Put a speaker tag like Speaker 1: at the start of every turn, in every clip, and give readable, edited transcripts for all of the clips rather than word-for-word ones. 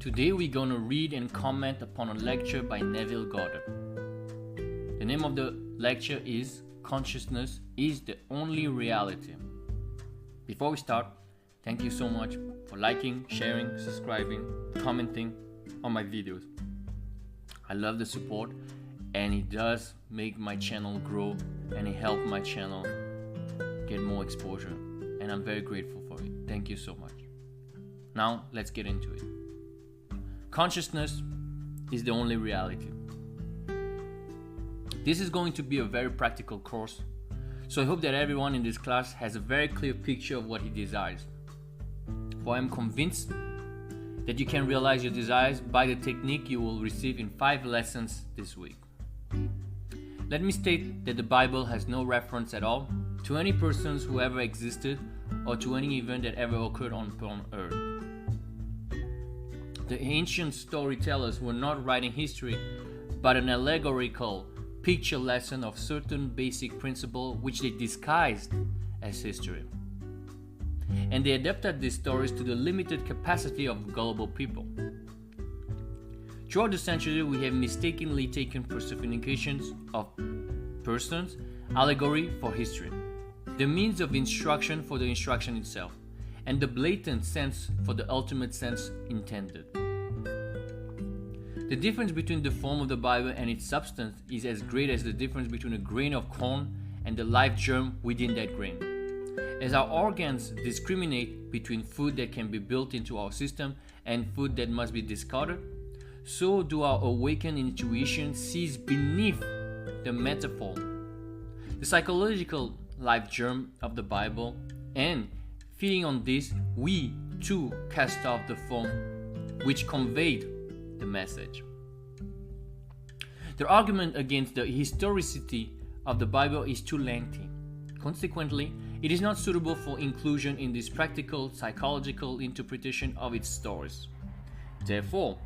Speaker 1: Today we're going to read and comment upon a lecture by Neville Goddard. The name of the lecture is Consciousness is the Only Reality. Before we start, thank you so much for liking, sharing, subscribing, commenting on my videos. I love the support and it does make my channel grow and it helps my channel get more exposure, and I'm very grateful for it. Thank you so much. Now let's get into it. Consciousness is the only reality. This is going to be a very practical course, so I hope that everyone in this class has a very clear picture of what he desires. For I am convinced that you can realize your desires by the technique you will receive in 5 lessons this week. Let me state that the Bible has no reference at all to any persons who ever existed or to any event that ever occurred on earth. The ancient storytellers were not writing history, but an allegorical picture lesson of certain basic principles which they disguised as history. And they adapted these stories to the limited capacity of gullible people. Throughout the centuries, we have mistakenly taken personifications of persons, allegory for history, the means of instruction for the instruction itself, and the blatant sense for the ultimate sense intended. The difference between the form of the Bible and its substance is as great as the difference between a grain of corn and the life germ within that grain. As our organs discriminate between food that can be built into our system and food that must be discarded, so do our awakened intuition sees beneath the metaphor, the psychological life germ of the Bible, and feeding on this, we too cast off the form which conveyed the message. The argument against the historicity of the Bible is too lengthy. Consequently, it is not suitable for inclusion in this practical psychological interpretation of its stories. Therefore,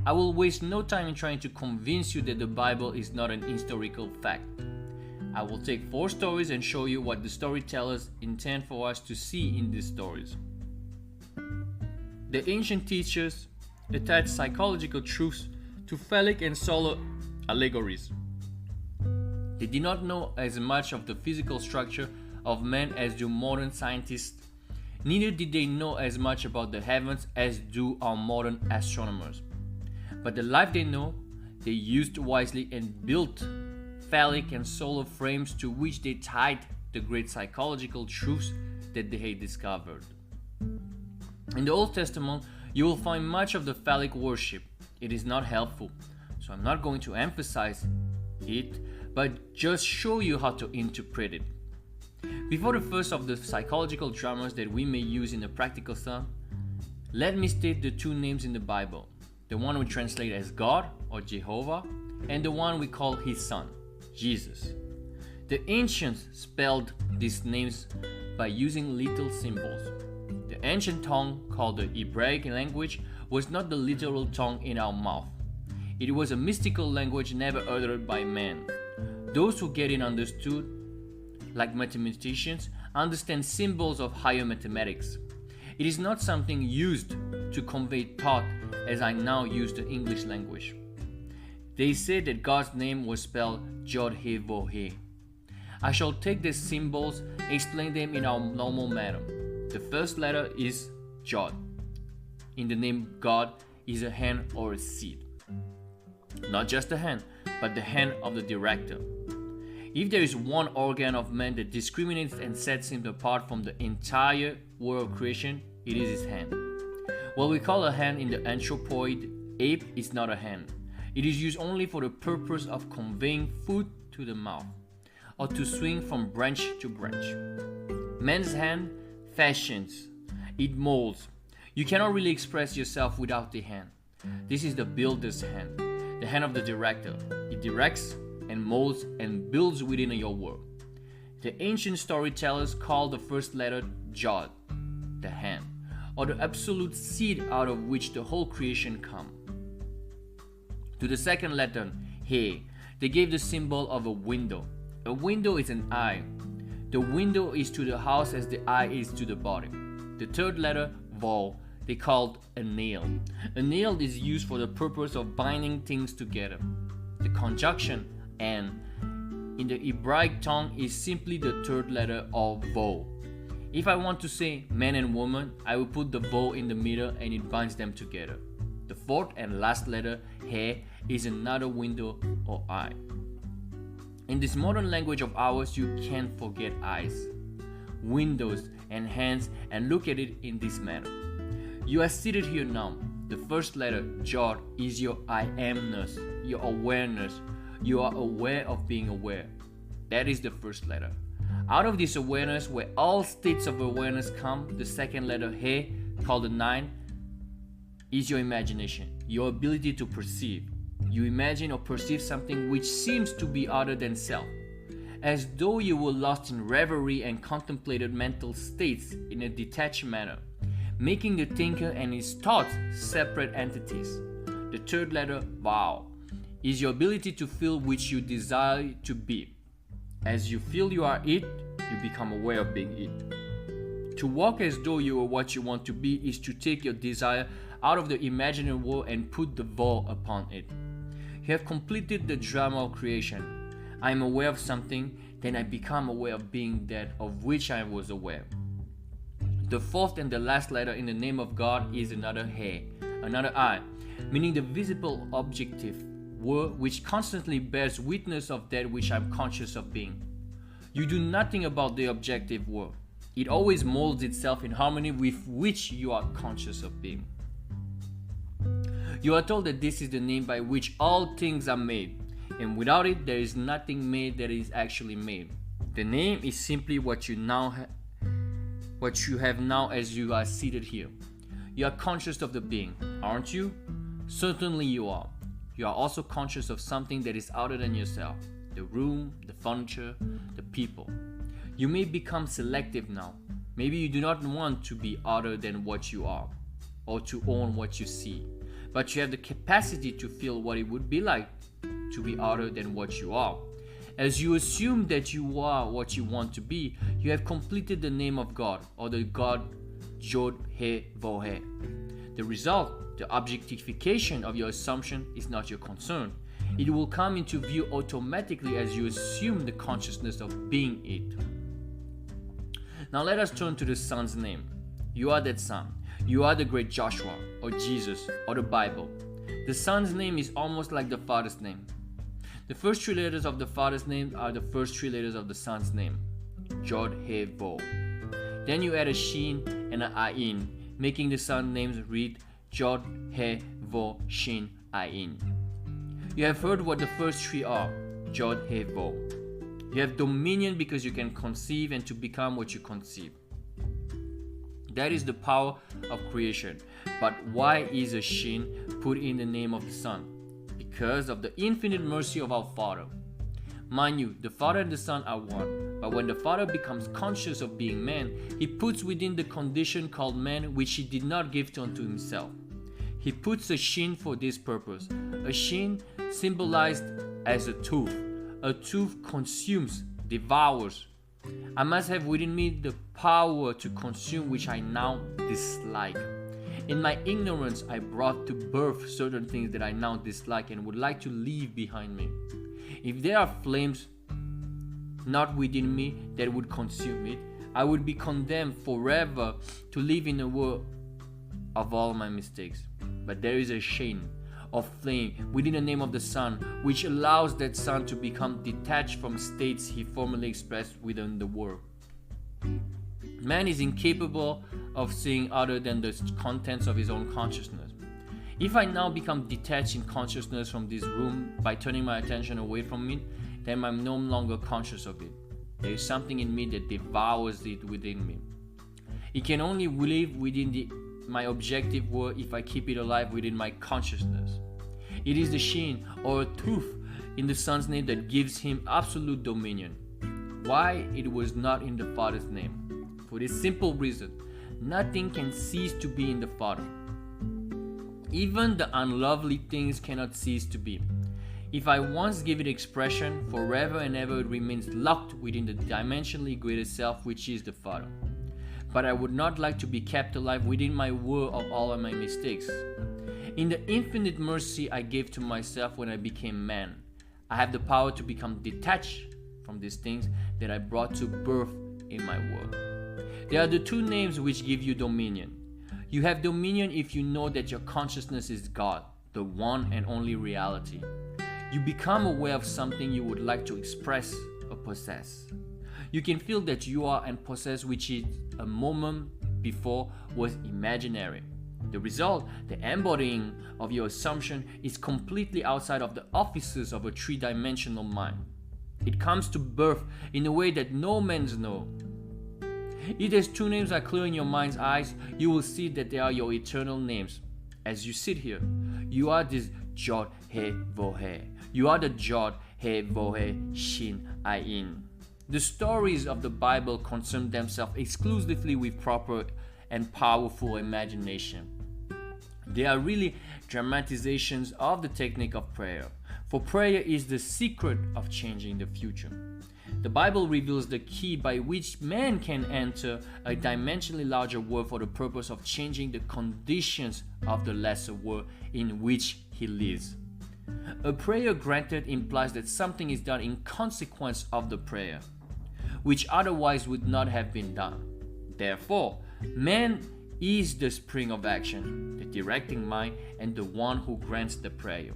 Speaker 1: I will waste no time in trying to convince you that the Bible is not an historical fact. I will take 4 stories and show you what the storytellers intend for us to see in these stories. The ancient teachers attached psychological truths to phallic and solar allegories. They did not know as much of the physical structure of man as do modern scientists. Neither did they know as much about the heavens as do our modern astronomers. But the life they know, they used wisely and built phallic and solar frames to which they tied the great psychological truths that they had discovered. In the Old Testament, you will find much of the phallic worship. It is not helpful, so I'm not going to emphasize it, but just show you how to interpret it. Before the first of the psychological dramas that we may use in a practical sense, let me state the 2 names in the Bible. The one we translate as God or Jehovah, and the one we call His Son, Jesus. The ancients spelled these names by using little symbols. The ancient tongue, called the Hebraic language, was not the literal tongue in our mouth. It was a mystical language never uttered by man. Those who get it understood, like mathematicians, understand symbols of higher mathematics. It is not something used to convey thought as I now use the English language. They said that God's name was spelled Jod-He-Voh-He. I shall take these symbols and explain them in our normal manner. The first letter is Jod. In the name God is a hand or a seed. Not just a hand, but the hand of the director. If there is one organ of man that discriminates and sets him apart from the entire world of creation, it is his hand. What we call a hand in the anthropoid ape is not a hand. It is used only for the purpose of conveying food to the mouth, or to swing from branch to branch. Man's hand fashions, it molds. You cannot really express yourself without the hand. This is the builder's hand, the hand of the director. It directs and molds and builds within your world. The ancient storytellers called the first letter Jod, the hand, or the absolute seed out of which the whole creation comes. To the second letter, He, they gave the symbol of a window. A window is an eye. The window is to the house as the eye is to the body. The third letter, Vol, They called a nail. A nail is used for the purpose of binding things together. The conjunction "and" in the Hebraic tongue is simply the third letter of "vo." If I want to say man and woman, I will put the "vo" in the middle and it binds them together. The fourth and last letter, "he," is another window or eye. In this modern language of ours, you can't forget eyes, windows, and hands, and look at it in this manner. You are seated here now. The first letter, Jod, is your I amness, your awareness. You are aware of being aware. That is the first letter. Out of this awareness, where all states of awareness come, the second letter, he, called the 9, is your imagination, your ability to perceive. You imagine or perceive something which seems to be other than self, as though you were lost in reverie and contemplated mental states in a detached manner, making the thinker and his thoughts separate entities. The third letter, Vav, is your ability to feel which you desire to be. As you feel you are it, you become aware of being it. To walk as though you are what you want to be is to take your desire out of the imaginary world and put the Vav upon it. You have completed the drama of creation. I am aware of something, then I become aware of being that of which I was aware. The fourth and the last letter in the name of God is another he, another I, meaning the visible objective word which constantly bears witness of that which I am conscious of being. You do nothing about the objective word. It always molds itself in harmony with which you are conscious of being. You are told that this is the name by which all things are made, and without it there is nothing made that is actually made. The name is simply what you have now as you are seated here. You are conscious of the being, aren't you? Certainly you are. You are also conscious of something that is other than yourself. The room, the furniture, the people. You may become selective now. Maybe you do not want to be other than what you are, or to own what you see. But you have the capacity to feel what it would be like to be other than what you are. As you assume that you are what you want to be, you have completed the name of God, or the God Jod He Vo He. The result, the objectification of your assumption, is not your concern. It will come into view automatically as you assume the consciousness of being it. Now let us turn to the Son's name. You are that Son. You are the great Joshua, or Jesus, or the Bible. The Son's name is almost like the Father's name. The first 3 letters of the Father's name are the first 3 letters of the Son's name, Jod He Vo. Then you add a Shin and an Ayin, making the Son's names read Jod He Vo Shin Ayin. You have heard what the first 3 are, Jod He Vo. You have dominion because you can conceive and to become what you conceive. That is the power of creation. But why is a Shin put in the name of the Son? Because of the infinite mercy of our Father. Mind you, the Father and the Son are one. But when the Father becomes conscious of being man, he puts within the condition called man which he did not give unto himself. He puts a Shin for this purpose. A Shin symbolized as a tooth. A tooth consumes, devours. I must have within me the power to consume which I now dislike. In my ignorance, I brought to birth certain things that I now dislike and would like to leave behind me. If there are flames not within me that would consume it, I would be condemned forever to live in a world of all my mistakes. But there is a Shin of flame within the name of the Son, which allows that Son to become detached from states he formerly expressed within the world. Man is incapable of seeing other than the contents of his own consciousness. If I now become detached in consciousness from this room by turning my attention away from it, then I'm no longer conscious of it. There is something in me that devours it within me. It can only live within my objective world if I keep it alive within my consciousness. It is the Shin, or a tooth, in the Son's name that gives him absolute dominion. Why it was not in the Father's name? For this simple reason, nothing can cease to be in the Father. Even the unlovely things cannot cease to be. If I once give it expression, forever and ever it remains locked within the dimensionally greater self which is the Father. but I would not like to be kept alive within my world of all of my mistakes. In the infinite mercy I gave to myself when I became man, I have the power to become detached from these things that I brought to birth in my world. There are the two names which give you dominion. You have dominion if you know that your consciousness is God, the one and only reality. You become aware of something you would like to express or possess. You can feel that you are and possess which is a moment before was imaginary. The result, the embodying of your assumption, is completely outside of the offices of a three-dimensional mind. It comes to birth in a way that no man's know. If these two names are clear in your mind's eyes, you will see that they are your eternal names. As you sit here, you are this Jod He Vohe. You are the Jod He Vohe Shin Ayin. The stories of the Bible concern themselves exclusively with proper and powerful imagination. They are really dramatizations of the technique of prayer, for prayer is the secret of changing the future. The Bible reveals the key by which man can enter a dimensionally larger world for the purpose of changing the conditions of the lesser world in which he lives. A prayer granted implies that something is done in consequence of the prayer, which otherwise would not have been done. Therefore, man is the spring of action, the directing mind, and the one who grants the prayer.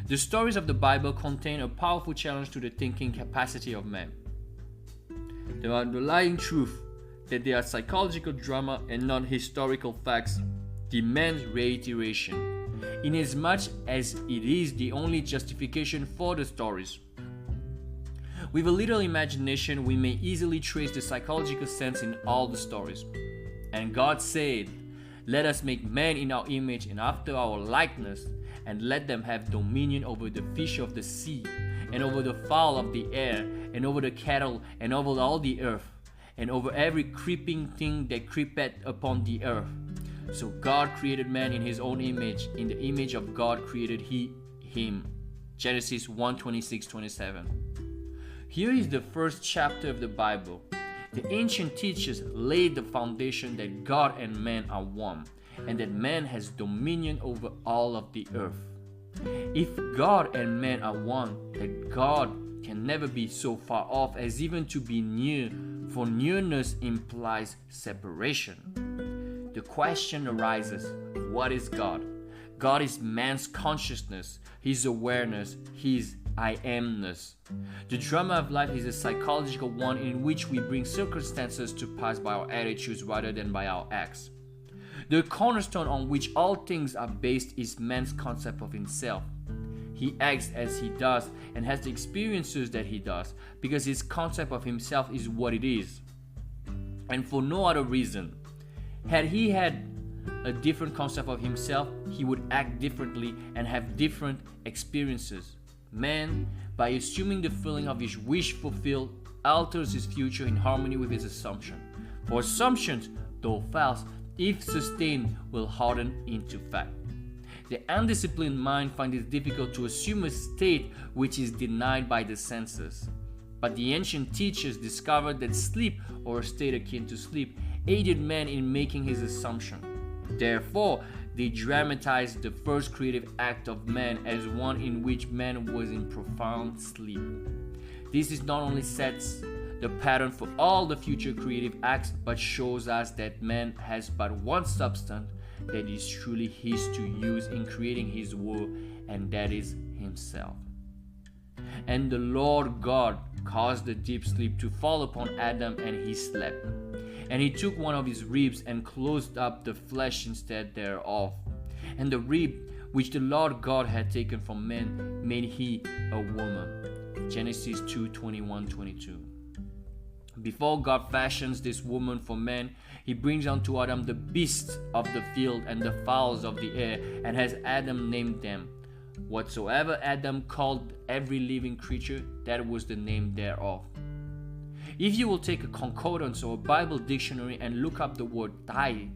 Speaker 1: The stories of the Bible contain a powerful challenge to the thinking capacity of man. The underlying truth that they are psychological drama and not historical facts demands reiteration, inasmuch as it is the only justification for the stories. With a little imagination, we may easily trace the psychological sense in all the stories. And God said, "Let us make man in our image and after our likeness, and let them have dominion over the fish of the sea, and over the fowl of the air, and over the cattle, and over all the earth, and over every creeping thing that creepeth upon the earth." So God created man in his own image. In the image of God created he him. Genesis 1:26-27. Here is the first chapter of the Bible. The ancient teachers laid the foundation that God and man are one, and that man has dominion over all of the earth. If God and man are one, that God can never be so far off as even to be near, for nearness implies separation. The question arises, what is God? God is man's consciousness, his awareness, his I amness. The drama of life is a psychological one in which we bring circumstances to pass by our attitudes rather than by our acts. The cornerstone on which all things are based is man's concept of himself. He acts as he does and has the experiences that he does because his concept of himself is what it is, and for no other reason. Had he had a different concept of himself, he would act differently and have different experiences. Man, by assuming the feeling of his wish fulfilled, alters his future in harmony with his assumption. For assumptions, though false, if sustained, will harden into fact. The undisciplined mind finds it difficult to assume a state which is denied by the senses. But the ancient teachers discovered that sleep, or a state akin to sleep, aided man in making his assumption. Therefore, they dramatized the first creative act of man as one in which man was in profound sleep. This is not only sets the pattern for all the future creative acts, but shows us that man has but one substance that is truly his to use in creating his world, and that is himself. And the Lord God caused a deep sleep to fall upon Adam, and he slept. And he took one of his ribs and closed up the flesh instead thereof. And the rib which the Lord God had taken from man made he a woman. Genesis 2:21-22. Before God fashions this woman for man, he brings unto Adam the beasts of the field and the fowls of the air, and has Adam named them. Whatsoever Adam called every living creature, that was the name thereof. If you will take a concordance or a Bible dictionary and look up the word thigh,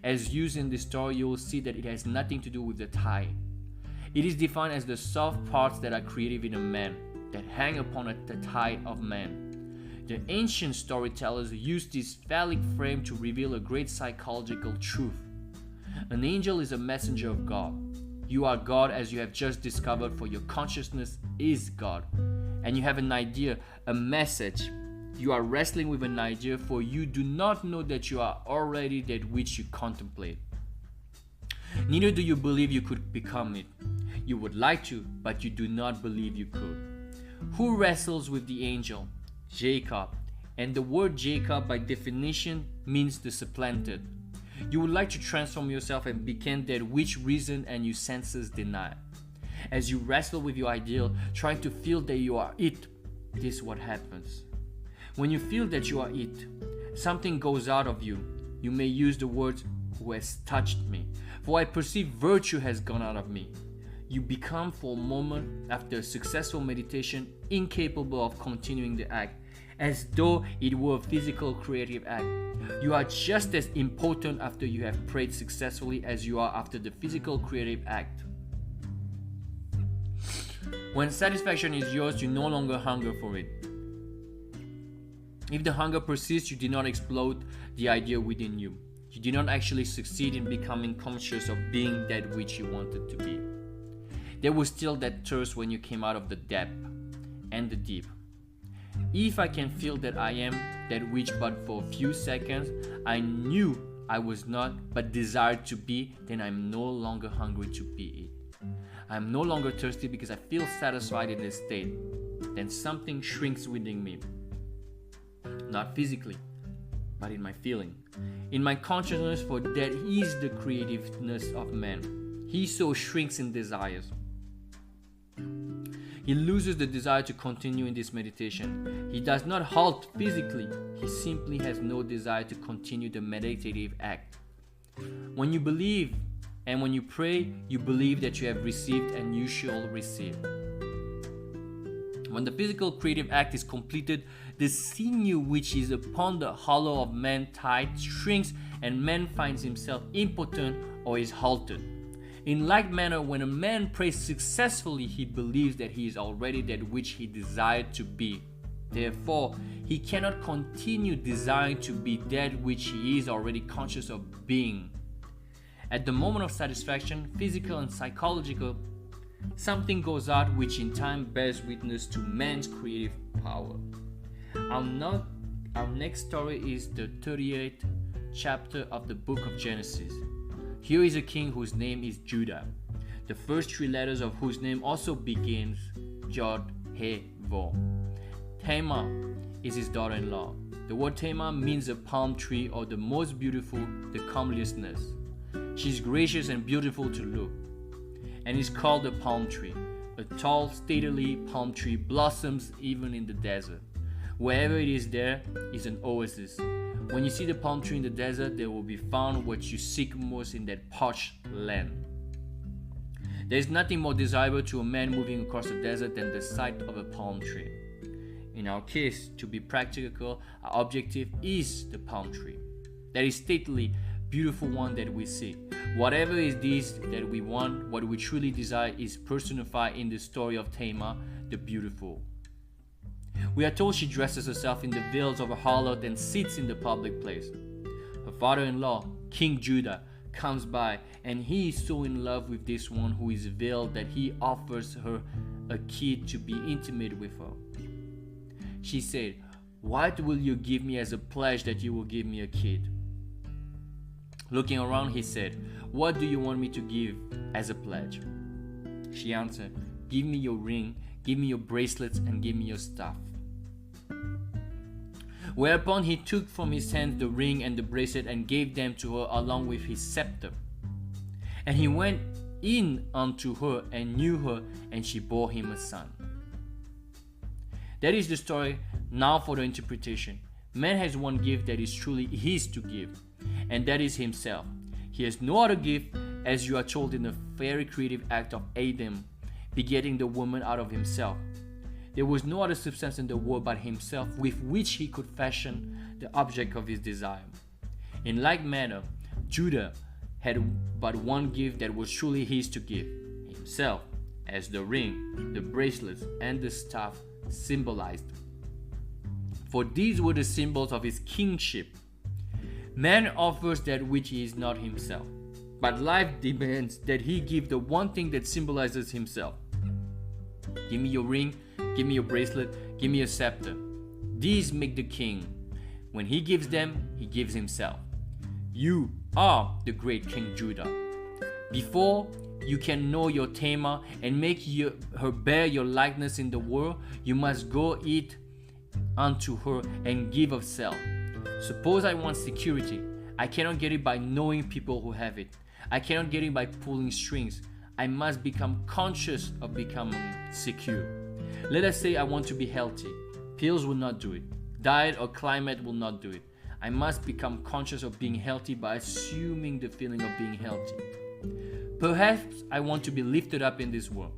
Speaker 1: as used in this story, you will see that it has nothing to do with the thigh. It is defined as the soft parts that are creative in a man, that hang upon the thigh of man. The ancient storytellers used this phallic frame to reveal a great psychological truth. An angel is a messenger of God. You are God, as you have just discovered, for your consciousness is God. And you have an idea, a message. You are wrestling with an idea, for you do not know that you are already that which you contemplate. Neither do you believe you could become it. You would like to, but you do not believe you could. Who wrestles with the angel? Jacob. And the word Jacob by definition means the supplanted. You would like to transform yourself and become that which reason and your senses deny. As you wrestle with your ideal, trying to feel that you are it, this is what happens. When you feel that you are it, something goes out of you. You may use the words, "who has touched me," for I perceive virtue has gone out of me. You become for a moment, after a successful meditation, incapable of continuing the act, as though it were a physical creative act. You are just as impotent after you have prayed successfully as you are after the physical creative act. When satisfaction is yours, you no longer hunger for it. If the hunger persists, you did not explode the idea within you. You did not actually succeed in becoming conscious of being that which you wanted to be. There was still that thirst when you came out of the depth and the deep. If I can feel that I am that which but for a few seconds I knew I was not but desired to be, then I'm no longer hungry to be it. I'm no longer thirsty because I feel satisfied in this state. Then something shrinks within me. Not physically, but in my feeling. In my consciousness, for that is the creativeness of man. He so shrinks in desires. He loses the desire to continue in this meditation. He does not halt physically. He simply has no desire to continue the meditative act. When you believe and when you pray, you believe that you have received and you shall receive. When the physical creative act is completed, the sinew which is upon the hollow of man tight shrinks, and man finds himself impotent or is halted. In like manner, when a man prays successfully, he believes that he is already that which he desired to be. Therefore, he cannot continue desiring to be that which he is already conscious of being. At the moment of satisfaction, physical and psychological, something goes out which in time bears witness to man's creative power. Our next story is the 38th chapter of the book of Genesis. Here is a king whose name is Judah, the first three letters of whose name also begins Jod, He, Vo. Tamar is his daughter-in-law. The word Tamar means a palm tree, or the most beautiful, the comeliness. She is gracious and beautiful to look, and is called a palm tree. A tall, stately palm tree blossoms even in the desert. Wherever it is, there is an oasis. When you see the palm tree in the desert, there will be found what you seek most in that parched land. There is nothing more desirable to a man moving across the desert than the sight of a palm tree. In our case, to be practical, our objective is the palm tree. That is stately, beautiful one that we seek. Whatever it is that we want, what we truly desire is personified in the story of Tamar, the beautiful. We are told she dresses herself in the veils of a harlot and sits in the public place. Her father-in-law, King Judah, comes by, and he is so in love with this one who is veiled that he offers her a kid to be intimate with her. She said, "What will you give me as a pledge that you will give me a kid?" Looking around, he said, "What do you want me to give as a pledge?" She answered, "Give me your ring, give me your bracelets, and give me your staff." Whereupon he took from his hand the ring and the bracelet and gave them to her along with his scepter. And he went in unto her and knew her, and she bore him a son. That is the story. Now for the interpretation. Man has one gift that is truly his to give, and that is himself. He has no other gift, as you are told in the very creative act of Adam, begetting the woman out of himself. There was no other substance in the world but himself, with which he could fashion the object of his desire. In like manner, Judah had but one gift that was truly his to give, himself, as the ring, the bracelets, and the staff symbolized. for these were the symbols of his kingship. Man offers that which he is not himself, but life demands that he give the one thing that symbolizes himself. Give me your ring, give me your bracelet, give me your scepter. These make the king. When he gives them, he gives himself. You are the great King Judah. Before you can know your tamer and make her bear your likeness in the world, you must go eat unto her and give of self. Suppose I want security. I cannot get it by knowing people who have it. I cannot get it by pulling strings. I must become conscious of becoming secure. Let us say I want to be healthy. Pills will not do it. Diet or climate will not do it. I must become conscious of being healthy by assuming the feeling of being healthy. Perhaps I want to be lifted up in this world.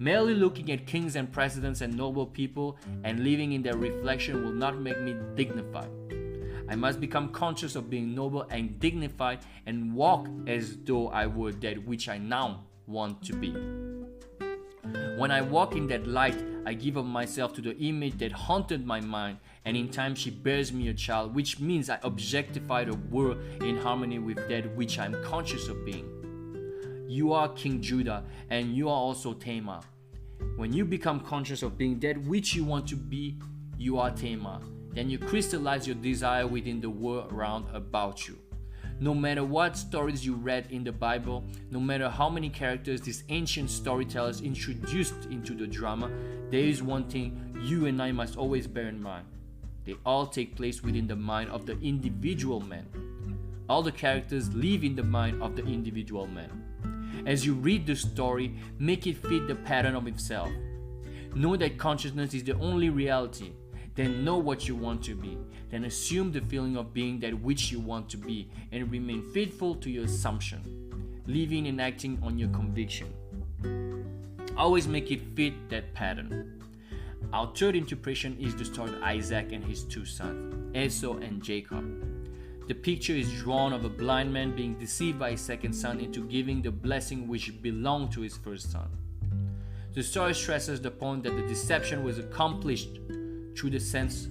Speaker 1: Merely looking at kings and presidents and noble people and living in their reflection will not make me dignified. I must become conscious of being noble and dignified and walk as though I were that which I now want to be. When I walk in that light, I give of myself to the image that haunted my mind, and in time she bears me a child, which means I objectify the world in harmony with that which I am conscious of being. You are King Judah, and you are also Tamar. When you become conscious of being that which you want to be, you are Tamar. Then you crystallize your desire within the world round about you. No matter what stories you read in the Bible, no matter how many characters these ancient storytellers introduced into the drama, there is one thing you and I must always bear in mind. They all take place within the mind of the individual man. All the characters live in the mind of the individual man. As you read the story, make it fit the pattern of itself. Know that consciousness is the only reality. Then know what you want to be. Then assume the feeling of being that which you want to be and remain faithful to your assumption, living and acting on your conviction. Always make it fit that pattern. Our third interpretation is the story of Isaac and his two sons, Esau and Jacob. The picture is drawn of a blind man being deceived by his second son into giving the blessing which belonged to his first son. The story stresses the point that the deception was accomplished through the sense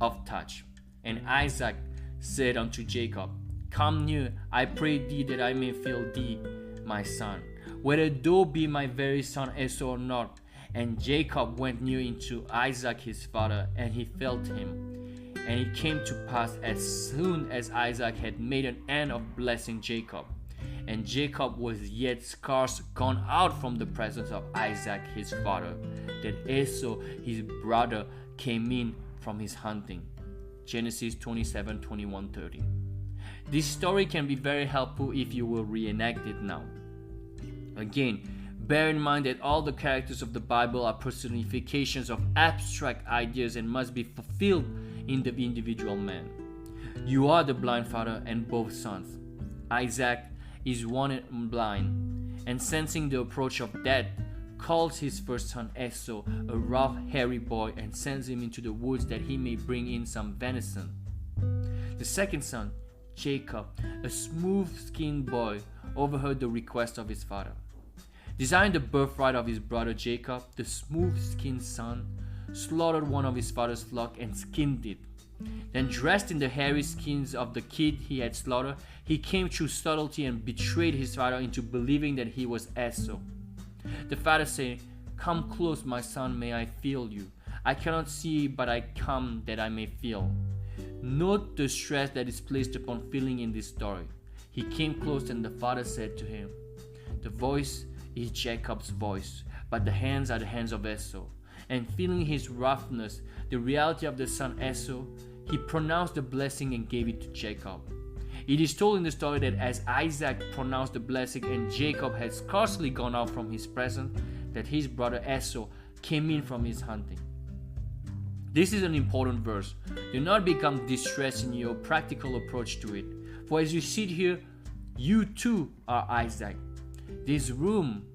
Speaker 1: of touch. And Isaac said unto Jacob, Come near, I pray thee, that I may feel thee, my son, whether thou be my very son Esau or not. And Jacob went near unto Isaac his father, and he felt him. And it came to pass, as soon as Isaac had made an end of blessing Jacob, and Jacob was yet scarce gone out from the presence of Isaac his father, that Esau his brother came in from his hunting. Genesis 27, 21, 30. This story can be very helpful if you will reenact it now. Again, bear in mind that all the characters of the Bible are personifications of abstract ideas and must be fulfilled in the individual man. You are the blind father and both sons. Isaac is one and blind, and sensing the approach of death, calls his first son Esau a rough, hairy boy and sends him into the woods that he may bring in some venison. The second son, Jacob, a smooth-skinned boy, overheard the request of his father. Desiring the birthright of his brother Jacob, the smooth-skinned son slaughtered one of his father's flock and skinned it. Then, dressed in the hairy skins of the kid he had slaughtered, he came through subtlety and betrayed his father into believing that he was Esau. The father said, Come close, my son, may I feel you. I cannot see, but I come that I may feel. Note the stress that is placed upon feeling in this story. He came close, and the father said to him, The voice is Jacob's voice, but the hands are the hands of Esau. And feeling his roughness, the reality of the son Esau, he pronounced the blessing and gave it to Jacob. It is told in the story that as Isaac pronounced the blessing and Jacob had scarcely gone out from his presence, that his brother Esau came in from his hunting. This is an important verse. Do not become distressed in your practical approach to it. For as you sit here, you too are Isaac. This room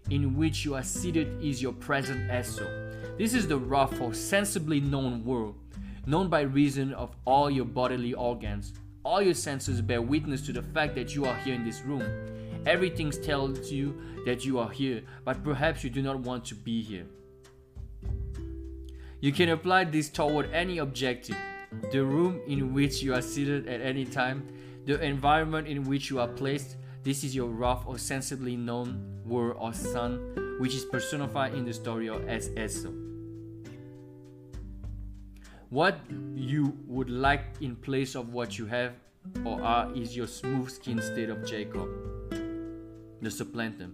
Speaker 1: in which you are seated is your present Esau. This is the rough or sensibly known world, known by reason of all your bodily organs. All your senses bear witness to the fact that you are here in this room. Everything tells you that you are here, but perhaps you do not want to be here. You can apply this toward any objective: the room in which you are seated at any time, the environment in which you are placed. This is your rough or sensibly known word or son, which is personified in the story as Esau. What you would like in place of what you have or are is your smooth-skinned state of Jacob, the supplanter.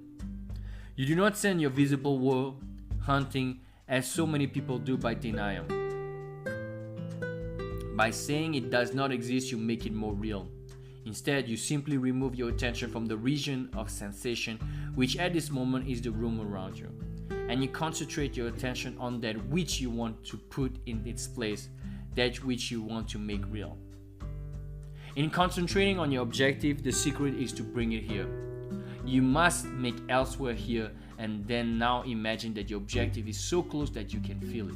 Speaker 1: You do not send your visible world hunting as so many people do by denial. By saying it does not exist, you make it more real. Instead, you simply remove your attention from the region of sensation, which at this moment is the room around you, and you concentrate your attention on that which you want to put in its place, that which you want to make real. In concentrating on your objective, the secret is to bring it here. You must make elsewhere here, and then now imagine that your objective is so close that you can feel it.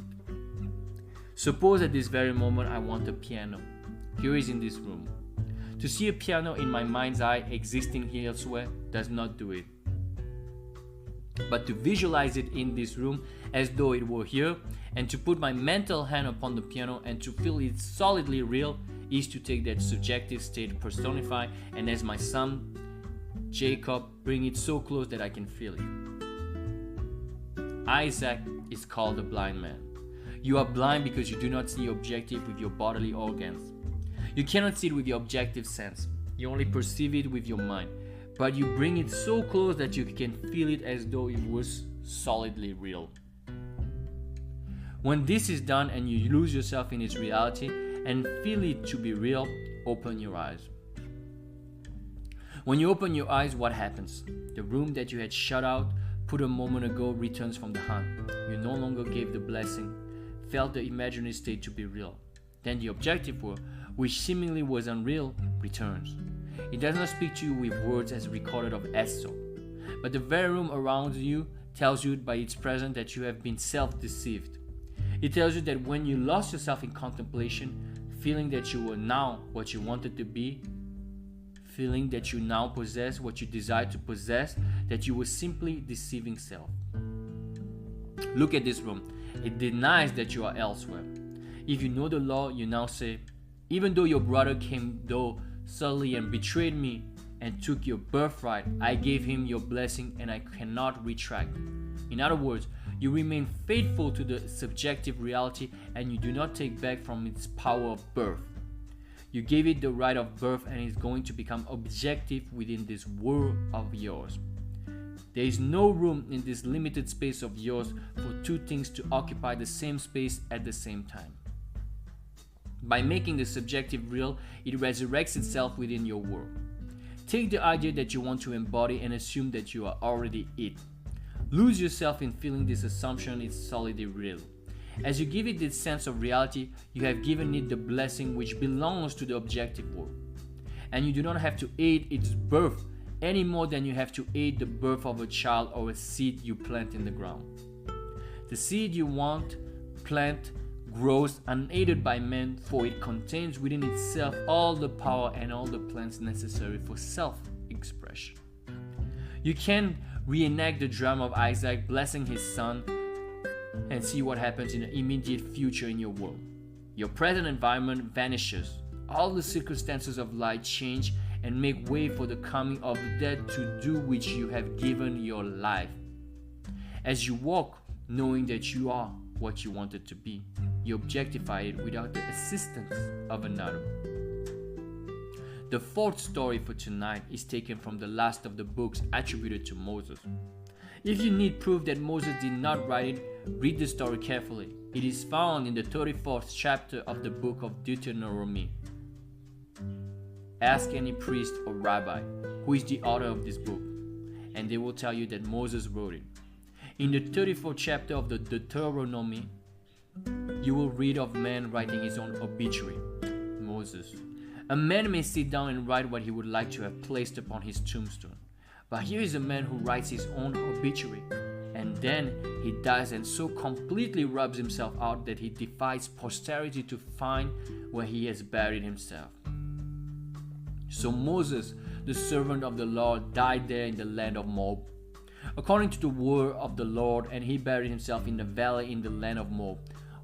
Speaker 1: Suppose at this very moment I want a piano. Here is in this room. To see a piano in my mind's eye existing here elsewhere does not do it. But to visualize it in this room as though it were here, and to put my mental hand upon the piano and to feel it solidly real, is to take that subjective state, personify, and as my son Jacob, bring it so close that I can feel it. Isaac is called a blind man. You are blind because you do not see objective with your bodily organs. You cannot see it with your objective sense. You only perceive it with your mind. But you bring it so close that you can feel it as though it was solidly real. When this is done and you lose yourself in its reality and feel it to be real, open your eyes. When you open your eyes, what happens? The room that you had shut out, put a moment ago, returns from the hunt. You no longer gave the blessing, felt the imaginary state to be real. Then the objective world, which seemingly was unreal, returns. It does not speak to you with words as recorded of Esau, but the very room around you tells you by its presence that you have been self-deceived. It tells you that when you lost yourself in contemplation, feeling that you were now what you wanted to be, feeling that you now possess what you desired to possess, that you were simply deceiving self. Look at this room. It denies that you are elsewhere. If you know the law, you now say, even though your brother came though subtly and betrayed me and took your birthright, I gave him your blessing and I cannot retract. In other words, you remain faithful to the subjective reality and you do not take back from its power of birth. You gave it the right of birth and it's going to become objective within this world of yours. There is no room in this limited space of yours for two things to occupy the same space at the same time. By making the subjective real, it resurrects itself within your world. Take the idea that you want to embody and assume that you are already it. Lose yourself in feeling this assumption is solidly real. As you give it this sense of reality, you have given it the blessing which belongs to the objective world. And you do not have to aid its birth any more than you have to aid the birth of a child or a seed you plant in the ground. The seed you want, plant, grows unaided by man, for it contains within itself all the power and all the plants necessary for self-expression. You can reenact the drama of Isaac blessing his son and see what happens in the immediate future in your world. Your present environment vanishes. All the circumstances of life change and make way for the coming of that to do which you have given your life. As you walk, knowing that you are what you wanted to be, you objectify it without the assistance of another. The fourth story for tonight is taken from the last of the books attributed to Moses. If you need proof that Moses did not write it, read the story carefully. It is found in the 34th chapter of the book of Deuteronomy. Ask any priest or rabbi who is the author of this book, and they will tell you that Moses wrote it. In the 34th chapter of the Deuteronomy, you will read of man writing his own obituary. Moses. A man may sit down and write what he would like to have placed upon his tombstone. But here is a man who writes his own obituary, and then he dies and so completely rubs himself out that he defies posterity to find where he has buried himself. So Moses, the servant of the Lord, died there in the land of Moab, according to the word of the Lord, and he buried himself in the valley in the land of Moab.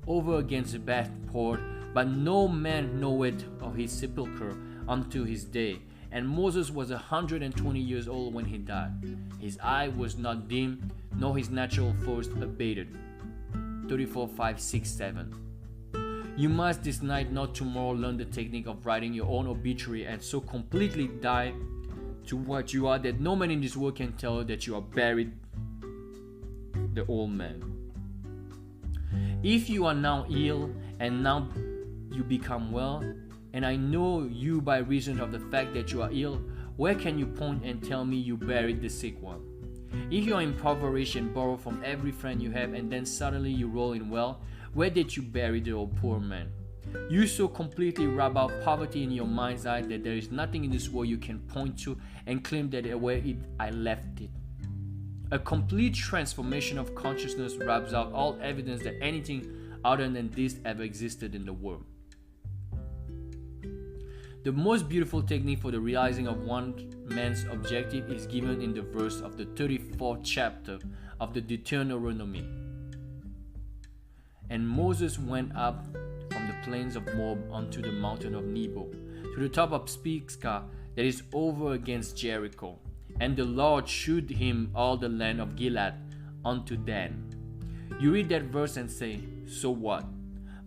Speaker 1: over against the bad port, but no man knoweth of his sepulchre unto his day. And Moses was 120 years old when he died. His eye was not dim, nor his natural force abated. 34, 5, 6, 7. You must this night, not tomorrow, learn the technique of writing your own obituary and so completely die to what you are that no man in this world can tell you that you are buried, the old man. If you are now ill and now you become well, and I know you by reason of the fact that you are ill, where can you point and tell me you buried the sick one? If you are impoverished and borrow from every friend you have and then suddenly you roll in wealth, where did you bury the old poor man? You so completely rub out poverty in your mind's eye that there is nothing in this world you can point to and claim that where I left it. A complete transformation of consciousness rubs out all evidence that anything other than this ever existed in the world. The most beautiful technique for the realizing of one man's objective is given in the verse of the 34th chapter of the Deuteronomy. And Moses went up from the plains of Moab unto the mountain of Nebo, to the top of Pisgah that is over against Jericho. And the Lord shewed him all the land of Gilead unto Dan. You read that verse and say, so what?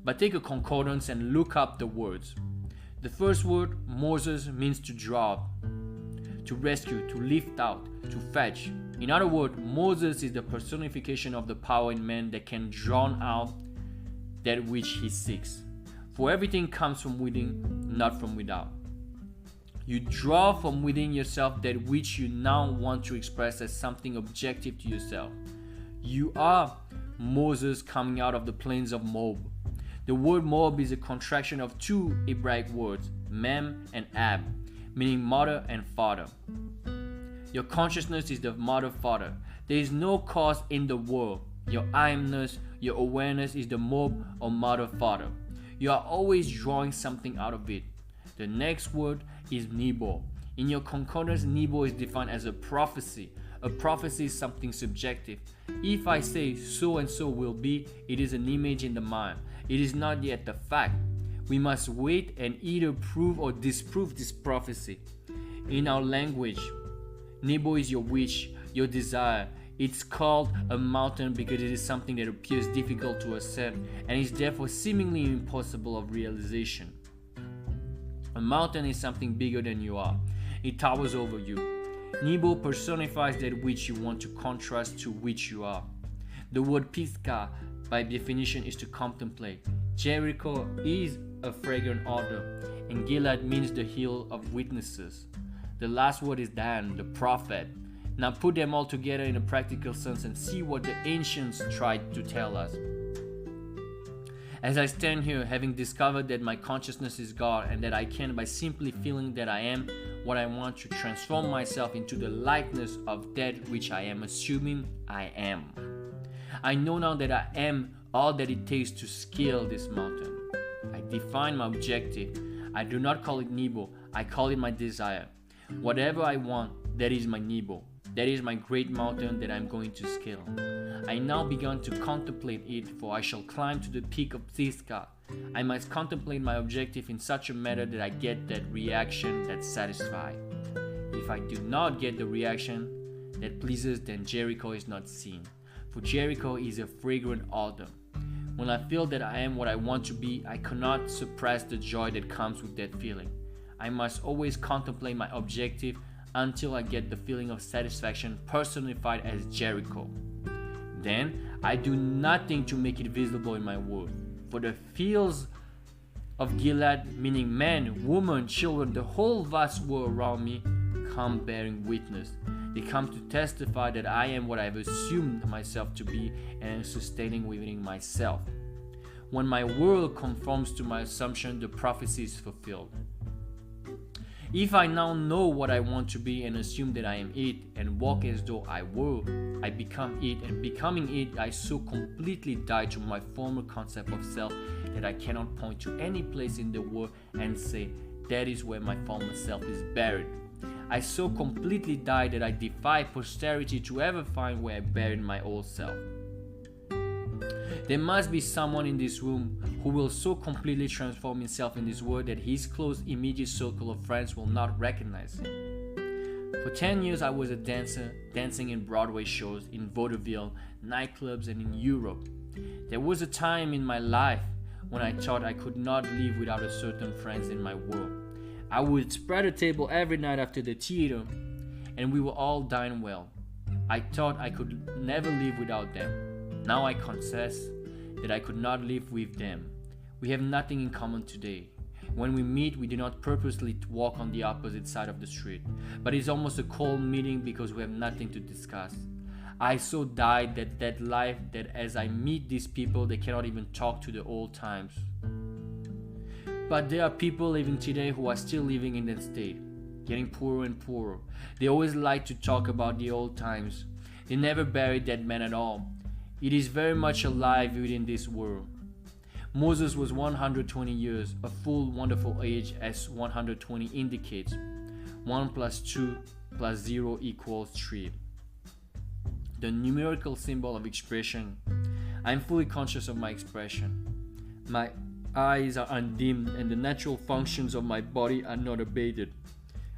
Speaker 1: But take a concordance and look up the words. The first word, Moses, means to draw, to rescue, to lift out, to fetch. In other words, Moses is the personification of the power in man that can draw out that which he seeks. For everything comes from within, not from without. You draw from within yourself that which you now want to express as something objective to yourself. You are Moses coming out of the plains of Moab. The word Moab is a contraction of two Hebraic words, Mem and Ab, meaning mother and father. Your consciousness is the mother-father. There is no cause in the world. Your I amness, your awareness is the Moab or mother-father. You are always drawing something out of it. The next word is Nebo. In your concordance, Nebo is defined as a prophecy. A prophecy is something subjective. If I say so and so will be, it is an image in the mind. It is not yet the fact. We must wait and either prove or disprove this prophecy. In our language, Nebo is your wish, your desire. It's called a mountain because it is something that appears difficult to ascend and is therefore seemingly impossible of realization. A mountain is something bigger than you are. It towers over you. Nebo personifies that which you want to contrast to which you are. The word Pisgah, by definition, is to contemplate. Jericho is a fragrant odor, and Gilead means the hill of witnesses. The last word is Dan, the prophet. Now put them all together in a practical sense and see what the ancients tried to tell us. As I stand here, having discovered that my consciousness is God and that I can, by simply feeling that I am what I want, to transform myself into the likeness of that which I am assuming I am. I know now that I am all that it takes to scale this mountain. I define my objective. I do not call it Nebo, I call it my desire. Whatever I want, that is my Nebo. That is my great mountain that I'm going to scale. I now begun to contemplate it, for I shall climb to the peak of Pisgah. I must contemplate my objective in such a manner that I get that reaction that satisfies. If I do not get the reaction that pleases, then Jericho is not seen. For Jericho is a fragrant odor. When I feel that I am what I want to be, I cannot suppress the joy that comes with that feeling. I must always contemplate my objective until I get the feeling of satisfaction personified as Jericho. Then I do nothing to make it visible in my world. For the fields of Gilead, meaning men, women, children, the whole vast world around me, come bearing witness. They come to testify that I am what I have assumed myself to be and am sustaining within myself. When my world conforms to my assumption, the prophecy is fulfilled. If I now know what I want to be and assume that I am it and walk as though I were, I become it, and becoming it, I so completely die to my former concept of self that I cannot point to any place in the world and say, that is where my former self is buried. I so completely die that I defy posterity to ever find where I buried my old self. There must be someone in this room who will so completely transform himself in this world that his close immediate circle of friends will not recognize him. For 10 years I was a dancer, dancing in Broadway shows, in vaudeville, nightclubs, and in Europe. There was a time in my life when I thought I could not live without a certain friends in my world. I would spread a table every night after the theater, and we would all dine well. I thought I could never live without them. Now I confess that I could not live with them. We have nothing in common today. When we meet, we do not purposely walk on the opposite side of the street, but it's almost a cold meeting because we have nothing to discuss. I so died that life that as I meet these people, they cannot even talk to the old times. But there are people living today who are still living in that state, getting poorer and poorer. They always like to talk about the old times. They never buried that man at all. It is very much alive within this world. Moses was 120 years, a full wonderful age as 120 indicates. 1 plus 2 plus 0 equals 3. The numerical symbol of expression. I am fully conscious of my expression. My eyes are undimmed and the natural functions of my body are not abated.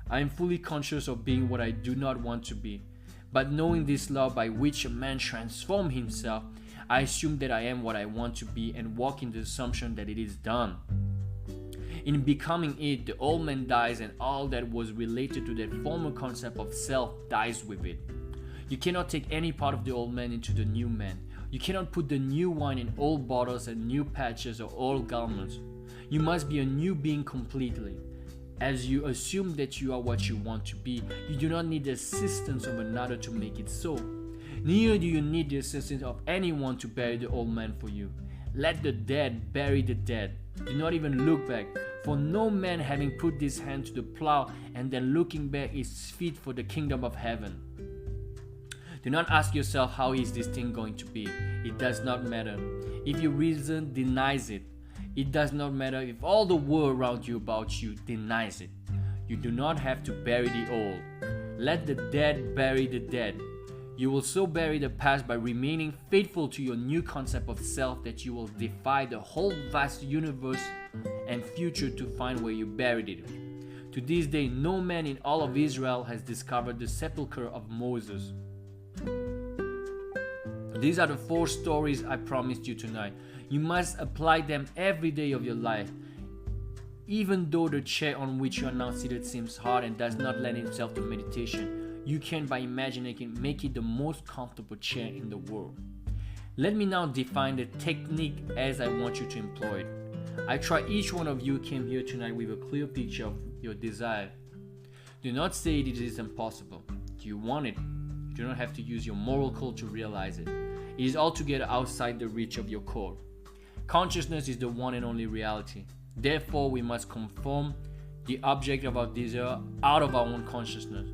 Speaker 1: I am fully conscious of being what I do not want to be. But knowing this law by which a man transforms himself, I assume that I am what I want to be and walk in the assumption that it is done. In becoming it, the old man dies and all that was related to that former concept of self dies with it. You cannot take any part of the old man into the new man. You cannot put the new wine in old bottles and new patches or old garments. You must be a new being completely. As you assume that you are what you want to be, you do not need the assistance of another to make it so. Neither do you need the assistance of anyone to bury the old man for you. Let the dead bury the dead. Do not even look back, for no man having put his hand to the plow and then looking back is fit for the kingdom of heaven. Do not ask yourself, how is this thing going to be? It does not matter. If your reason denies it, it does not matter if all the world around you about you denies it. You do not have to bury the old. Let the dead bury the dead. You will so bury the past by remaining faithful to your new concept of self that you will defy the whole vast universe and future to find where you buried it. To this day, no man in all of Israel has discovered the sepulchre of Moses. These are the 4 stories I promised you tonight. You must apply them every day of your life. Even though the chair on which you are now seated seems hard and does not lend itself to meditation, you can, by imagining, make it the most comfortable chair in the world. Let me now define the technique as I want you to employ it. I trust each one of you came here tonight with a clear picture of your desire. Do not say it is impossible. Do you want it? You do not have to use your moral code to realize it. It is altogether outside the reach of your code. Consciousness is the one and only reality. Therefore, we must conform the object of our desire out of our own consciousness.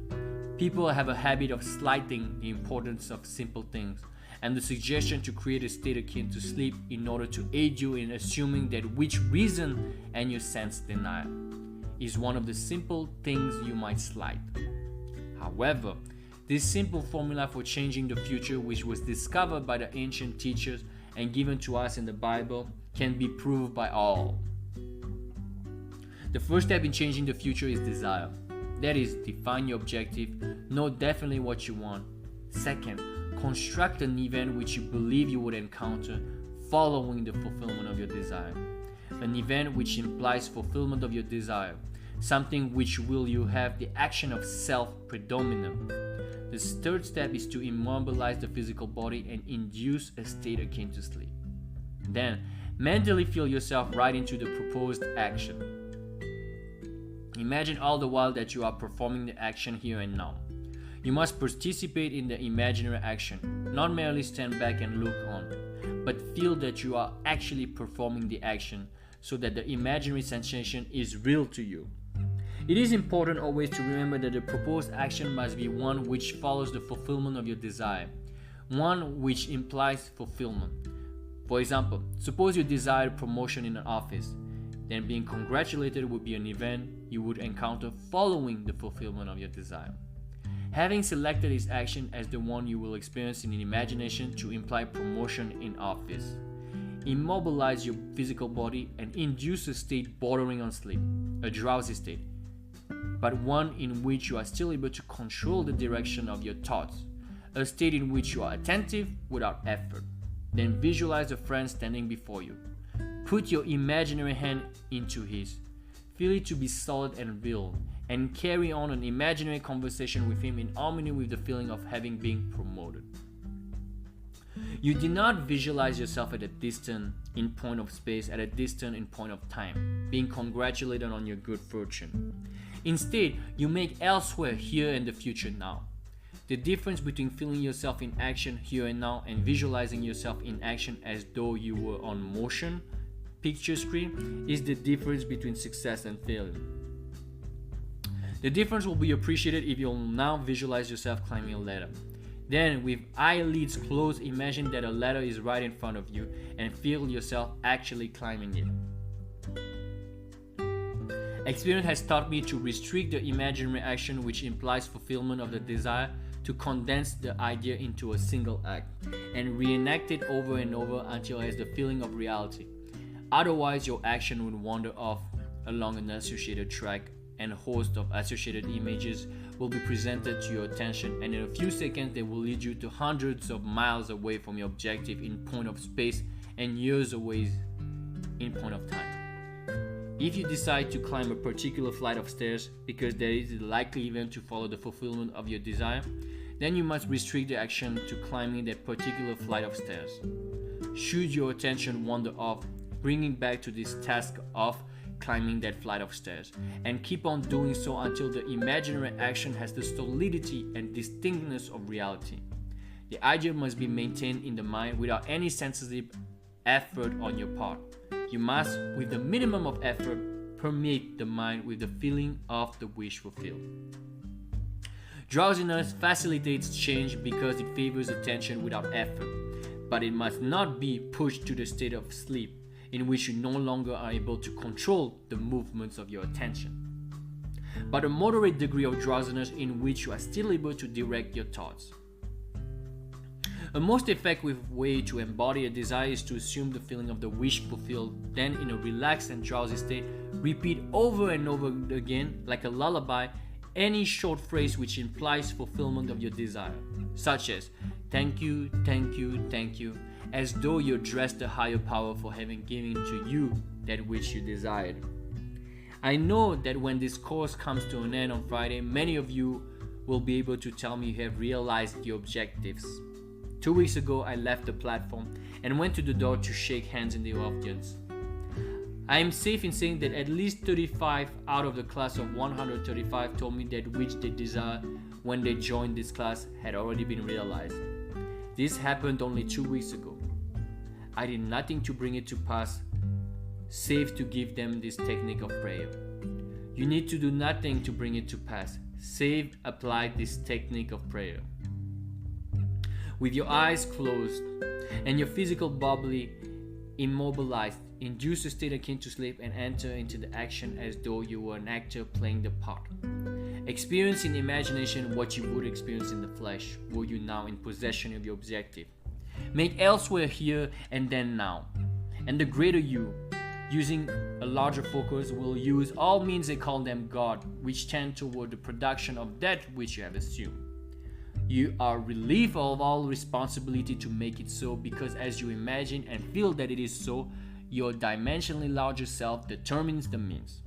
Speaker 1: People have a habit of slighting the importance of simple things, and the suggestion to create a state akin to sleep in order to aid you in assuming that which reason and your sense deny is one of the simple things you might slight. However, this simple formula for changing the future, which was discovered by the ancient teachers and given to us in the Bible, can be proved by all. The first step in changing the future is desire. That is, define your objective, know definitely what you want. Second, construct an event which you believe you would encounter following the fulfillment of your desire. An event which implies fulfillment of your desire, something which will you have the action of self predominant. The third step is to immobilize the physical body and induce a state akin to sleep. Then, mentally feel yourself right into the proposed action. Imagine all the while that you are performing the action here and now. You must participate in the imaginary action, not merely stand back and look on, but feel that you are actually performing the action so that the imaginary sensation is real to you. It is important always to remember that the proposed action must be one which follows the fulfillment of your desire, one which implies fulfillment. For example, suppose you desire promotion in an office, then being congratulated would be an event you would encounter following the fulfillment of your desire. Having selected this action as the one you will experience in imagination to imply promotion in office, immobilize your physical body and induce a state bordering on sleep, a drowsy state, but one in which you are still able to control the direction of your thoughts, a state in which you are attentive without effort. Then visualize a friend standing before you. Put your imaginary hand into his. Feel it to be solid and real, and carry on an imaginary conversation with him in harmony with the feeling of having been promoted. You do not visualize yourself at a distance in point of space, at a distance in point of time, being congratulated on your good fortune. Instead, you make elsewhere, here and the future now. The difference between feeling yourself in action here and now and visualizing yourself in action as though you were on motion picture screen is the difference between success and failure. The difference will be appreciated if you'll now visualize yourself climbing a ladder. Then, with eyelids closed, imagine that a ladder is right in front of you and feel yourself actually climbing it. Experience has taught me to restrict the imaginary action, which implies fulfillment of the desire, to condense the idea into a single act and reenact it over and over until it has the feeling of reality. Otherwise, your action would wander off along an associated track, and a host of associated images will be presented to your attention, and in a few seconds they will lead you to hundreds of miles away from your objective in point of space and years away in point of time. If you decide to climb a particular flight of stairs because there is a likely event to follow the fulfillment of your desire, then you must restrict the action to climbing that particular flight of stairs. Should your attention wander off, bring it back to this task of climbing that flight of stairs, and keep on doing so until the imaginary action has the solidity and distinctness of reality. The idea must be maintained in the mind without any sensitive effort on your part. You must, with the minimum of effort, permeate the mind with the feeling of the wish fulfilled. Drowsiness facilitates change because it favors attention without effort, but it must not be pushed to the state of sleep, in which you no longer are able to control the movements of your attention, but a moderate degree of drowsiness in which you are still able to direct your thoughts. A most effective way to embody a desire is to assume the feeling of the wish fulfilled, then in a relaxed and drowsy state, repeat over and over again, like a lullaby, any short phrase which implies fulfillment of your desire, such as "thank you, thank you, thank you," as though you address the higher power for having given to you that which you desired. I know that when this course comes to an end on Friday, many of you will be able to tell me you have realized your objectives. 2 weeks ago, I left the platform and went to the door to shake hands in the audience. I am safe in saying that at least 35 out of the class of 135 told me that which they desire when they joined this class had already been realized. This happened only 2 weeks ago. I did nothing to bring it to pass, save to give them this technique of prayer. You need to do nothing to bring it to pass, save apply this technique of prayer. With your eyes closed and your physical body immobilized, induce a state akin to sleep and enter into the action as though you were an actor playing the part. Experience in imagination what you would experience in the flesh, were you now in possession of your objective. Make elsewhere here and then now. And the greater you, using a larger focus, will use all means, they call them God, which tend toward the production of that which you have assumed. You are relieved of all responsibility to make it so, because as you imagine and feel that it is so, your dimensionally larger self determines the means.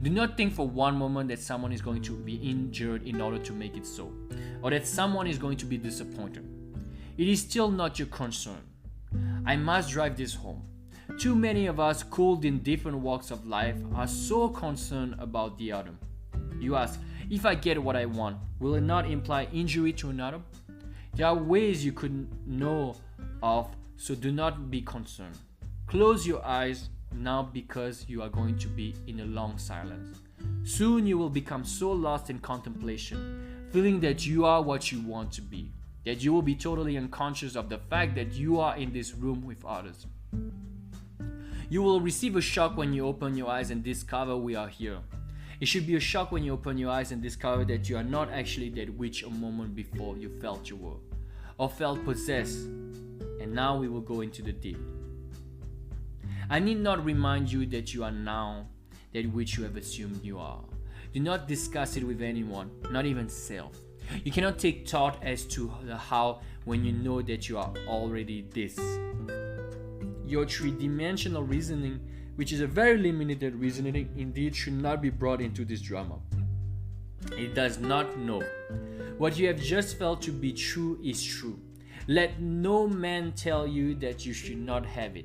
Speaker 1: Do not think for one moment that someone is going to be injured in order to make it so, or that someone is going to be disappointed. It is still not your concern. I must drive this home. Too many of us, cooled in different walks of life, are so concerned about the other. You ask, if I get what I want, will it not imply injury to another? There are ways you could know of, so do not be concerned. Close your eyes now, because you are going to be in a long silence. Soon you will become so lost in contemplation, feeling that you are what you want to be, that you will be totally unconscious of the fact that you are in this room with others. You will receive a shock when you open your eyes and discover we are here. It should be a shock when you open your eyes and discover that you are not actually that which a moment before you felt you were, or felt possessed. And now we will go into the deep. I need not remind you that you are now that which you have assumed you are. Do not discuss it with anyone, not even self. You cannot take thought as to the how when you know that you are already this. Your three-dimensional reasoning, which is a very limited reasoning, indeed should not be brought into this drama. It does not know. What you have just felt to be true is true. Let no man tell you that you should not have it.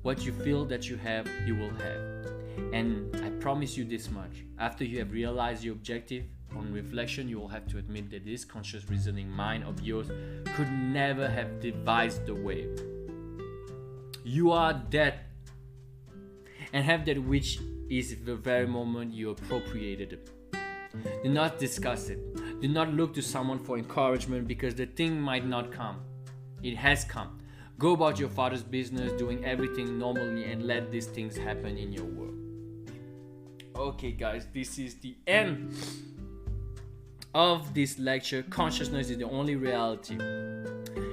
Speaker 1: What you feel that you have, you will have. And I promise you this much. After you have realized your objective, on reflection, you will have to admit that this conscious reasoning mind of yours could never have devised the way. You are that, and have that which is the very moment you appropriated it. Do not discuss it. Do not look to someone for encouragement, because the thing might not come. It has come. Go about your Father's business, doing everything normally, and let these things happen in your world. Okay guys, this is the end of this lecture. Consciousness is the only reality.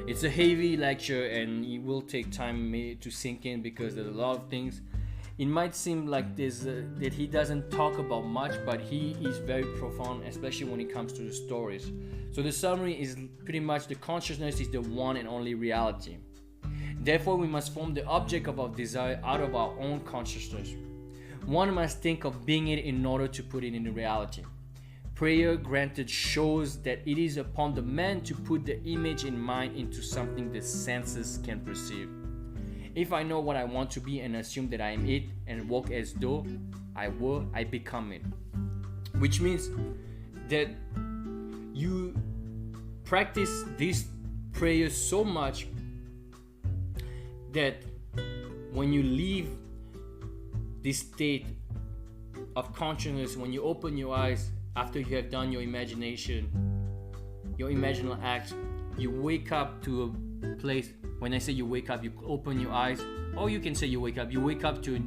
Speaker 1: It's a heavy lecture and it will take time to sink in, because there's a lot of things. It might seem like that he doesn't talk about much, but he is very profound, especially when it comes to the stories. So the summary is pretty much the consciousness is the one and only reality. Therefore, we must form the object of our desire out of our own consciousness. One must think of being it in order to put it into reality. Prayer granted shows that it is upon the man to put the image in mind into something the senses can perceive. If I know what I want to be and assume that I am it and walk as though I were, I become it. Which means that you practice this prayer so much that when you leave this state of consciousness, when you open your eyes after you have done your imagination, your imaginal act, you wake up to a place. When I say you wake up, you open your eyes, or you can say you wake up to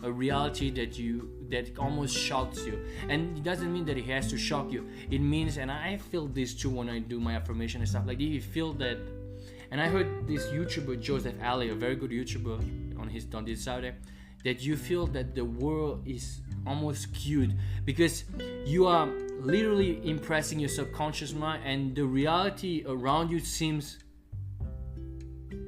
Speaker 1: a reality that almost shocks you. And it doesn't mean that it has to shock you. It means, and I feel this too when I do my affirmation and stuff like that, you feel that. And I heard this YouTuber Joseph Ali, a very good YouTuber on this Saturday, that you feel that the world is almost skewed because you are literally impressing your subconscious mind, and the reality around you seems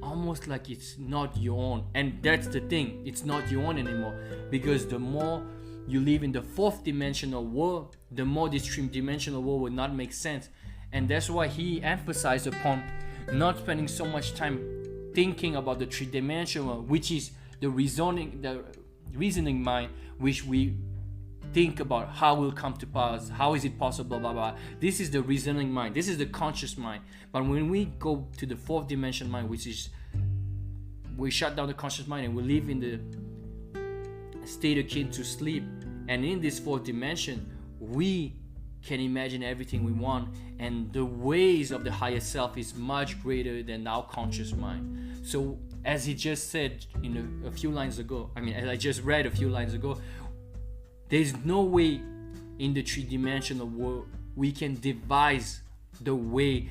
Speaker 1: almost like it's not your own. And that's the thing, it's not your own anymore, because the more you live in the fourth dimensional world, the more this three-dimensional world will not make sense. And that's why he emphasized upon not spending so much time thinking about the three-dimensional, which is the reasoning mind, which we think about how will come to pass, how is it possible, blah blah. This is the reasoning mind, this is the conscious mind. But when we go to the fourth dimension mind, which is we shut down the conscious mind and we live in the state akin to sleep, and in this fourth dimension we can imagine everything we want, and the ways of the higher self is much greater than our conscious mind. So as he just said a few lines ago, as I just read a few lines ago, there's no way in the three-dimensional world we can devise the way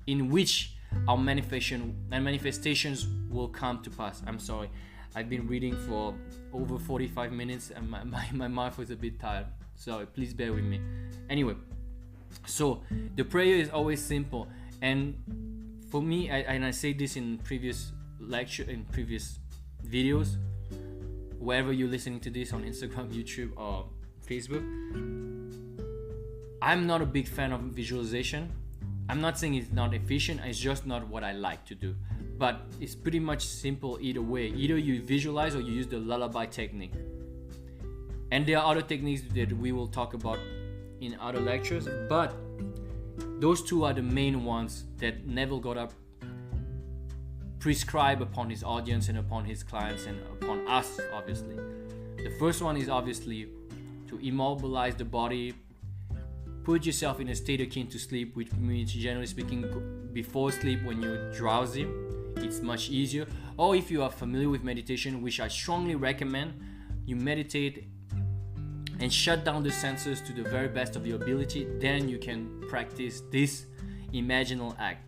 Speaker 1: in which our manifestations will come to pass. I'm sorry, I've been reading for over 45 minutes and my mouth was a bit tired. Sorry, please bear with me. Anyway, so the prayer is always simple, and for me, I say this in previous videos, wherever you're listening to this, on Instagram, YouTube, or Facebook, I'm not a big fan of visualization. I'm not saying it's not efficient, it's just not what I like to do. But it's pretty much simple either way. Either you visualize or you use the lullaby technique. And there are other techniques that we will talk about in other lectures, but those two are the main ones that Neville Goddard prescribe upon his audience and upon his clients and upon us, obviously. The first one is obviously to immobilize the body, put yourself in a state akin to sleep, which means, generally speaking, before sleep when you're drowsy, it's much easier. Or if you are familiar with meditation, which I strongly recommend, you meditate and shut down the senses to the very best of your ability, then you can practice this imaginal act.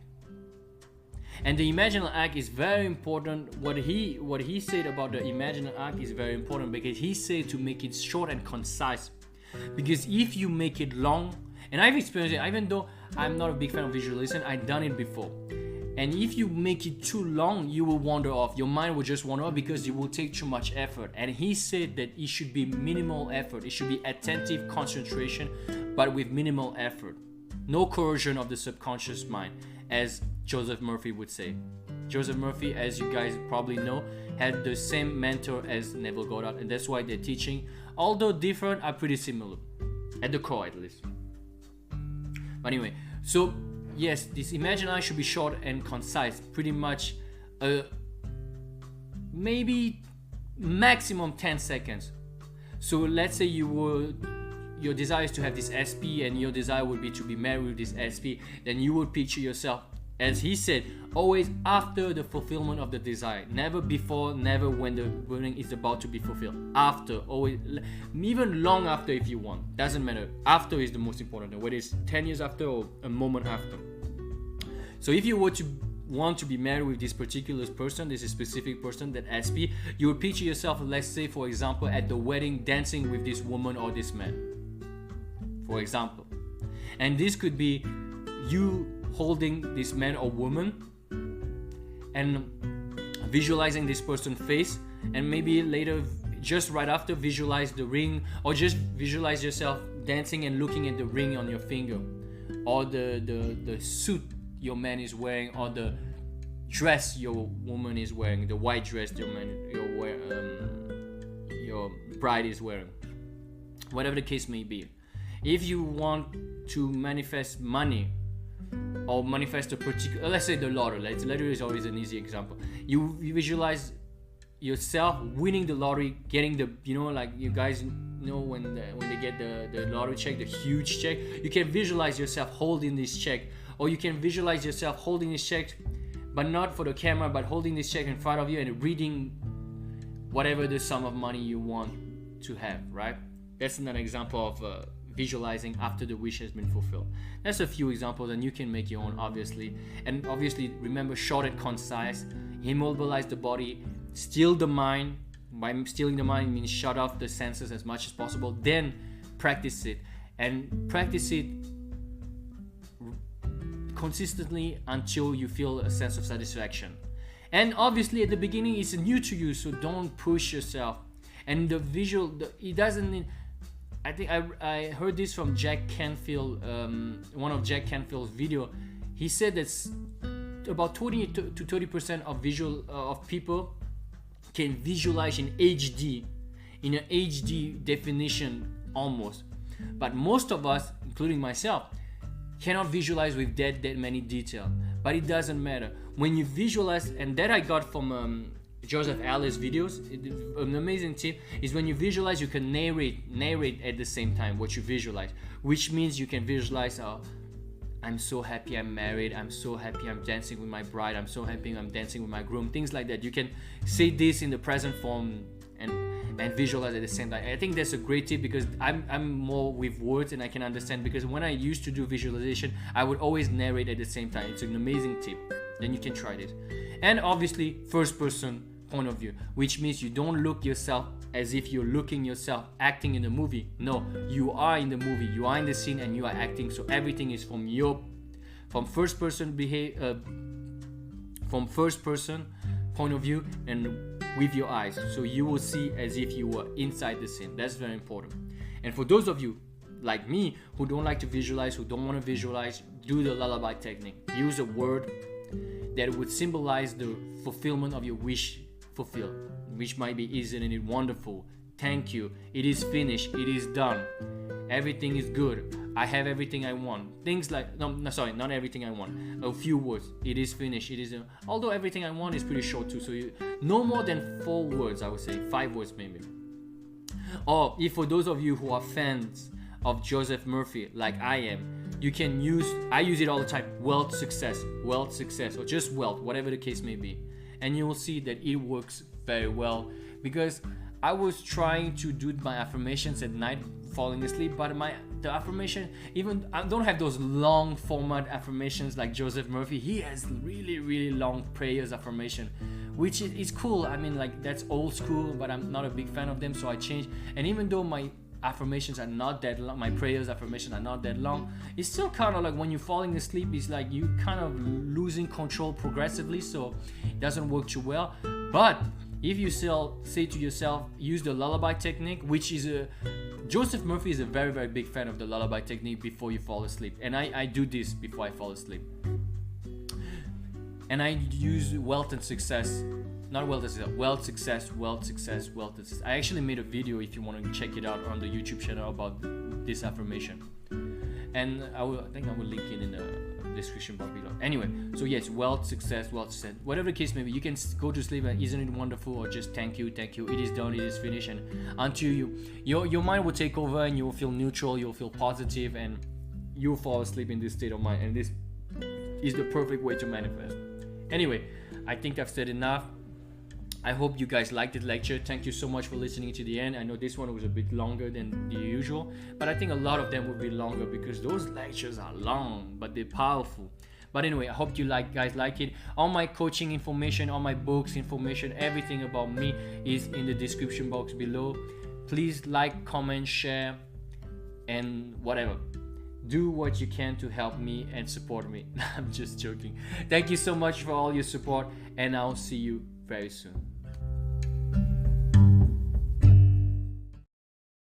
Speaker 1: And the imaginal act is very important. What he said about the imaginal act is very important, because he said to make it short and concise. Because if you make it long, and I've experienced it, even though I'm not a big fan of visualization, I've done it before. And if you make it too long, you will wander off. Your mind will just wander off because it will take too much effort. And he said that it should be minimal effort. It should be attentive concentration, but with minimal effort. No coercion of the subconscious mind, as Joseph Murphy would say. Joseph Murphy, as you guys probably know, had the same mentor as Neville Goddard, and that's why their teaching, although different, are pretty similar, at the core at least. But anyway, so yes, this imaginal act should be short and concise, pretty much maybe maximum 10 seconds. So let's say your desire is to have this SP, and your desire would be to be married with this SP, then you would picture yourself, as he said, always after the fulfillment of the desire. Never before, never when the burning is about to be fulfilled. After, always, even long after if you want. Doesn't matter. After is the most important, whether it's 10 years after or a moment after. So if you were to want to be married with this particular person, this specific person, that SP, you would picture yourself, let's say for example, at the wedding dancing with this woman or this man. For example. And this could be you holding this man or woman and visualizing this person's face, and maybe later, just right after, visualize the ring, or just visualize yourself dancing and looking at the ring on your finger, or the suit your man is wearing, or the dress your woman is wearing, the white dress your bride is wearing, whatever the case may be. If you want to manifest money, or manifest a particular, let's say the lottery. Lottery is always an easy example. You visualize yourself winning the lottery, getting the, like you guys know when they get the lottery check, the huge check. You can visualize yourself holding this check, or you can visualize yourself holding this check, but not for the camera, but holding this check in front of you and reading whatever the sum of money you want to have. Right? That's an example of visualizing after the wish has been fulfilled. That's a few examples, and you can make your own, obviously. And obviously, remember, short and concise. Immobilize the body, still the mind. By stealing the mind, it means shut off the senses as much as possible. Then practice it, and practice it consistently until you feel a sense of satisfaction. And obviously, at the beginning, it's new to you, so don't push yourself. And the visual, it doesn't need. I think I heard this from Jack Canfield, one of Jack Canfield's video. He said that about 20 to 30% of people can visualize in HD, in an HD definition almost. But most of us, including myself, cannot visualize with that many detail. But it doesn't matter. When you visualize, and that I got from Joseph Ali's videos, an amazing tip is when you visualize, you can narrate at the same time what you visualize, which means you can visualize, I'm so happy I'm married, I'm so happy I'm dancing with my bride, I'm so happy I'm dancing with my groom, things like that. You can say this in the present form and visualize at the same time. I think that's a great tip, because I'm more with words and I can understand, because when I used to do visualization, I would always narrate at the same time. It's an amazing tip. Then you can try this. And obviously, first person point of view, which means you don't look yourself as if you're looking yourself acting in a movie. No, you are in the movie, you are in the scene, and you are acting. So everything is from first person point of view, and with your eyes. So you will see as if you were inside the scene. That's very important. And for those of you like me who don't like to visualize, who don't want to visualize, do the lullaby technique. Use a word that would symbolize the fulfillment of your wish fulfilled, which might be, isn't it wonderful? Thank you. It is finished. It is done. Everything is good. I have everything I want. Things like, sorry, not everything I want. A few words. It is finished. It is, although everything I want is pretty short too. So no more than 4 words, I would say. 5 words maybe. Or if for those of you who are fans of Joseph Murphy, like I am, I use it all the time. Wealth, success, or just wealth, whatever the case may be. And you will see that it works very well, because I was trying to do my affirmations at night, falling asleep, but the affirmation, even I don't have those long format affirmations like Joseph Murphy. He has really, really long prayers affirmation, which is cool. I mean, like, that's old school, but I'm not a big fan of them, so I changed. And even though my affirmations are not that long, my prayers affirmations are not that long, it's still kind of like when you're falling asleep, it's like you kind of losing control progressively, so it doesn't work too well. But if you still say to yourself, use the lullaby technique, which is Joseph Murphy is a very, very big fan of the lullaby technique before you fall asleep, and I do this before I fall asleep. And I use wealth and success. Not wealth and success, wealth, success, wealth, success, wealth, success. I actually made a video, if you want to check it out, on the YouTube channel about this affirmation. And I think I will link it in the description box below. Anyway, so yes, wealth, success, whatever the case may be, you can go to sleep and isn't it wonderful, or just thank you, it is done, it is finished, and until your mind will take over and you'll feel neutral, you'll feel positive, and you'll fall asleep in this state of mind, and this is the perfect way to manifest. Anyway, I think I've said enough. I hope you guys liked the lecture. Thank you so much for listening to the end. I know this one was a bit longer than the usual, but I think a lot of them will be longer because those lectures are long, but they're powerful. But anyway, I hope you guys like it. All my coaching information, all my books information, everything about me is in the description box below. Please like, comment, share, and whatever. Do what you can to help me and support me. I'm just joking. Thank you so much for all your support, and I'll see you very soon.